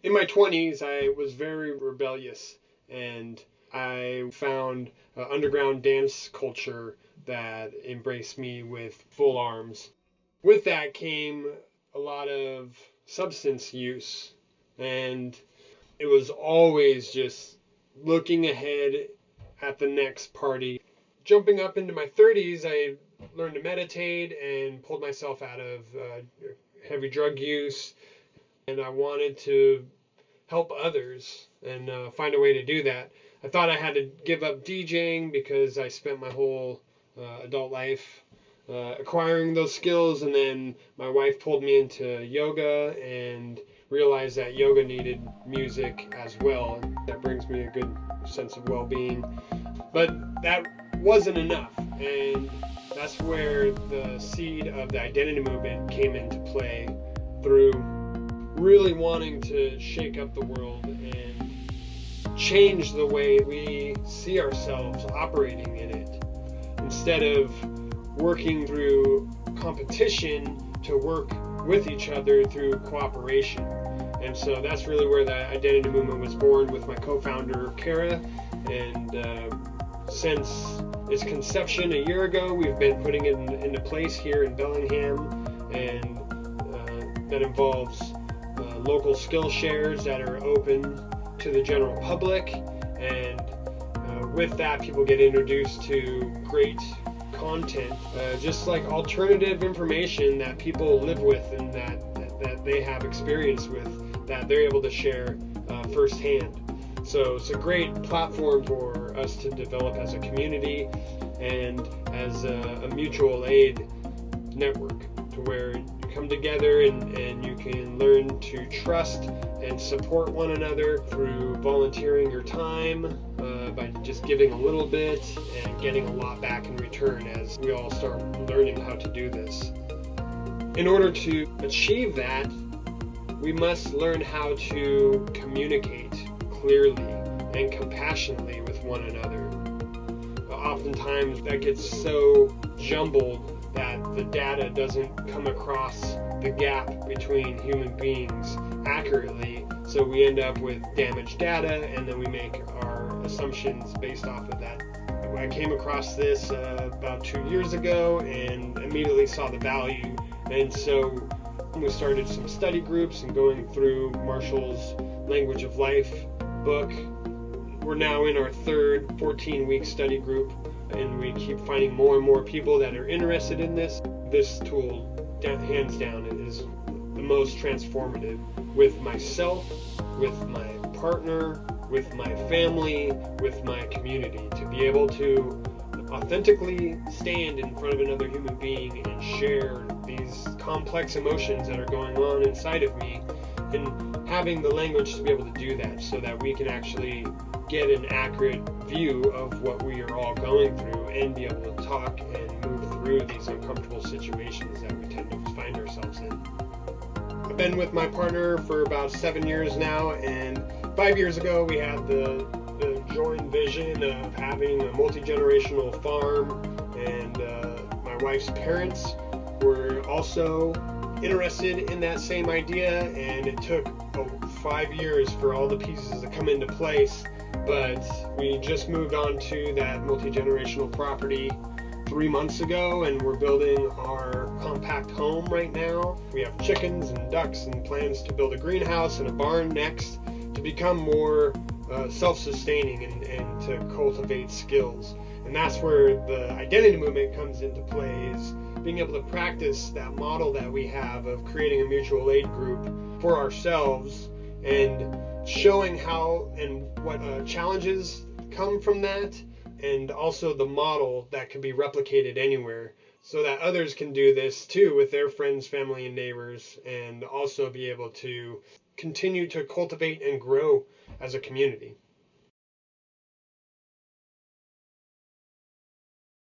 In my 20s, I was very rebellious, and I found an underground dance culture that embraced me with full arms. With that came a lot of substance use, and it was always just looking ahead at the next party. Jumping up into my 30s, I learned to meditate and pulled myself out of heavy drug use, and I wanted to help others and find a way to do that. I thought I had to give up DJing because I spent my whole adult life acquiring those skills, and then my wife pulled me into yoga and realized that yoga needed music as well. That brings me a good sense of well-being. But that wasn't enough, and that's where the seed of the identity movement came into play, through really wanting to shake up the world and change the way we see ourselves operating in it. Instead of working through competition, to work with each other through cooperation. And so that's really where the identity movement was born with my co-founder, Kara. And since its conception a year ago, we've been putting it into place here in Bellingham, and that involves local skill shares that are open to the general public, and with that, people get introduced to great content, just like alternative information that people live with and that they have experience with, that they're able to share firsthand. So it's a great platform for us to develop as a community and as a mutual aid network, to where you come together and you can learn to trust and support one another through volunteering your time, by just giving a little bit and getting a lot back in return as we all start learning how to do this. In order to achieve that, we must learn how to communicate clearly and compassionately with one another. Oftentimes that gets so jumbled that the data doesn't come across the gap between human beings accurately, so we end up with damaged data, and then we make our assumptions based off of that. I came across this about 2 years ago and immediately saw the value, and so we started some study groups and going through Marshall's Language of Life book. We're now in our third 14-week study group, and we keep finding more and more people that are interested in this. This tool, hands down, is the most transformative with myself, with my partner, with my family, with my community, to be able to authentically stand in front of another human being and share these complex emotions that are going on inside of me, and having the language to be able to do that, so that we can actually get an accurate view of what we are all going through and be able to talk and move through these uncomfortable situations that we tend to find ourselves in. I've been with my partner for about 7 years now, and 5 years ago we had the joint vision of having a multi-generational farm, and my wife's parents were also interested in that same idea, and it took 5 years for all the pieces to come into place. But we just moved on to that multi-generational property 3 months ago, and we're building our compact home right now. We have chickens and ducks and plans to build a greenhouse and a barn next, to become more self-sustaining and to cultivate skills. And that's where the identity movement comes into play, is being able to practice that model that we have of creating a mutual aid group for ourselves, and showing how and what challenges come from that, and also the model that can be replicated anywhere, so that others can do this too with their friends, family, and neighbors, and also be able to continue to cultivate and grow as a community.